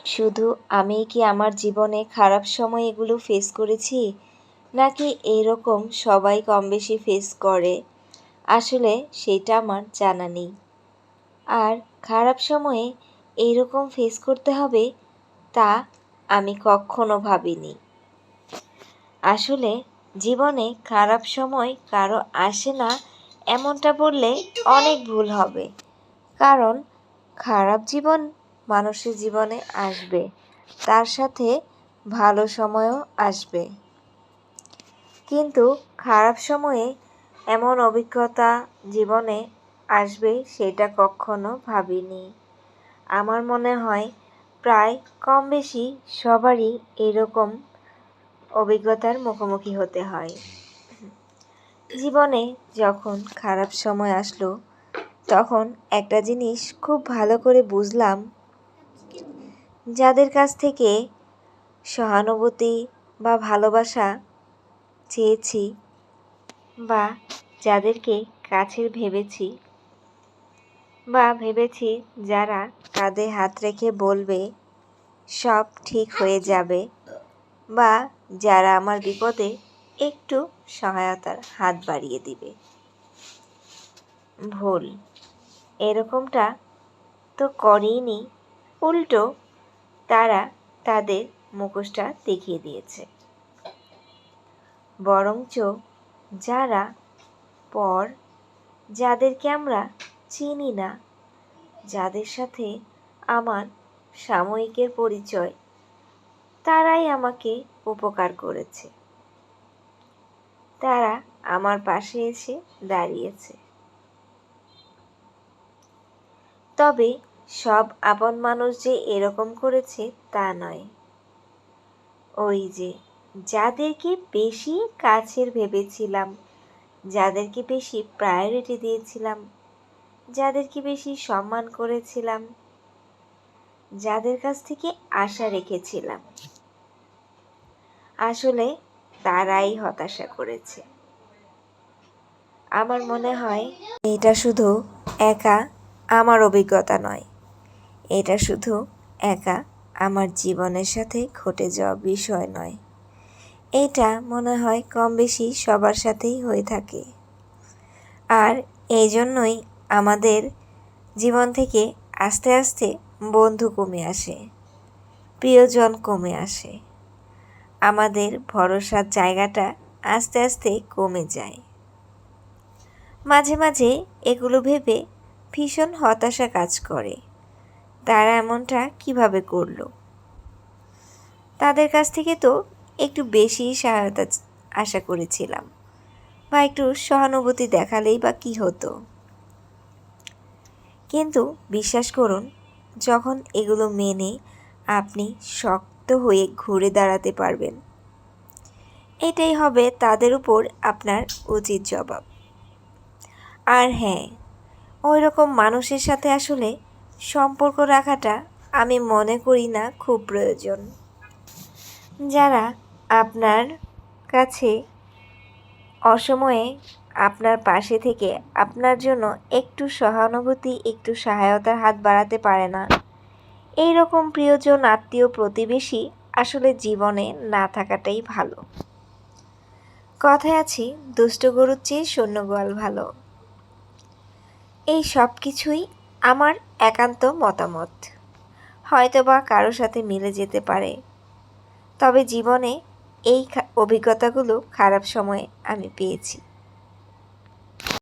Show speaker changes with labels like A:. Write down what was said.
A: শুধু আমিই কি আমার জীবনে খারাপ সময় এগুলো ফেস করেছি, নাকি এরকম সবাই কমবেশি ফেস করে? আসলে সেটা আমার জানা নেই। আর খারাপ সময়ে এইরকম ফেস করতে হবে তা আমি কখনো ভাবিনি। আসলে জীবনে খারাপ সময় কারো আসে না এমনটা বললে অনেক ভুল হবে। কারণ খারাপ জীবন মানুষের জীবনে আসবে, তার সাথে ভালো সময়ও আসবে। কিন্তু খারাপ সময়ে এমন অভিজ্ঞতা জীবনে আসবে সেটা কখনো ভাবিনি। আমার মনে হয় প্রায় কম বেশি সবারই এরকম অভিজ্ঞতার মুখোমুখি হতে হয়। জীবনে যখন খারাপ সময় আসলো তখন একটা জিনিস খুব ভালো করে বুঝলাম, যাদের কাছ থেকে সহানুভূতি বা ভালোবাসা চেয়েছি বা যাদেরকে কাছের ভেবেছি বা ভেবেছি যারা কাঁধে হাত রেখে বলবে সব ঠিক হয়ে যাবে, বা যারা আমার বিপদে একটু সহায়তার হাত বাড়িয়ে দিবে, ভুল এরকমটা তো করেইনি। উল্টো তারা তাদের মুখোশটা দেখিয়ে দিয়েছে। বরঞ্চ যারা পর, যাদেরকে আমরা চিনি না, যাদের সাথে আমার সাময়িকের পরিচয়, তারাই আমাকে উপকার করেছে। তারা আমার পাশে এসে দাঁড়িয়েছে। তবে সব আপন মানুষ যে এরকম করেছে তা নয়। ওই যে যাদেরকে বেশি কাছের ভেবেছিলাম, যাদেরকে বেশি প্রায়োরিটি দিয়েছিলাম, যাদেরকে বেশি সম্মান করেছিলাম, যাদের কাছ থেকে আশা রেখেছিলাম, আসলে তারাই হতাশা করেছে। আমার মনে হয় এটা শুধু একা আমার অভিজ্ঞতা নয়, এটা শুধু একা আমার জীবনের সাথে ঘটে যাওয়া বিষয় নয়। এটা মনে হয় কম বেশি সবার সাথেই হয়ে থাকে। আর এই জন্যই আমাদের জীবন থেকে আস্তে আস্তে বন্ধু কমে আসে, প্রিয়জন কমে আসে, আমাদের ভরসার জায়গাটা আস্তে আস্তে কমে যায়। মাঝে মাঝে এগুলো ভেবে ভীষণ হতাশা কাজ করে, তারা এমনটা কিভাবে করলো? তাদের কাছ থেকে তো একটু বেশি সহায়তা আশা করেছিলাম, বা একটু সহানুভূতি দেখালেই বা কী হতো। কিন্তু বিশ্বাস করুন, যখন এগুলো মেনে আপনি শক্ত হয়ে ঘুরে দাঁড়াতে পারবেন, এটাই হবে তাদের উপর আপনার উচিত জবাব। আর হ্যাঁ, ওই রকম মানুষের সাথে আসলে সম্পর্ক রাখাটা আমি মনে করি না খুব প্রয়োজন। যারা আপনার কাছে অসময়ে আপনার পাশে থেকে আপনার জন্য একটু সহানুভূতি, একটু সহায়তার হাত বাড়াতে পারে না, এই রকম প্রিয়জন, আত্মীয়, প্রতিবেশী আসলে জীবনে না থাকাটাই ভালো। কথায় আছে, দুষ্ট গরুর চেয়ে শূন্য গোয়াল ভালো। এই সব কিছুই আমার একান্ত মতামত, হয়তোবা কারোর সাথে মিলে যেতে পারে। তবে জীবনে এই অভিজ্ঞতাগুলো খারাপ সময়ে আমি পেয়েছি।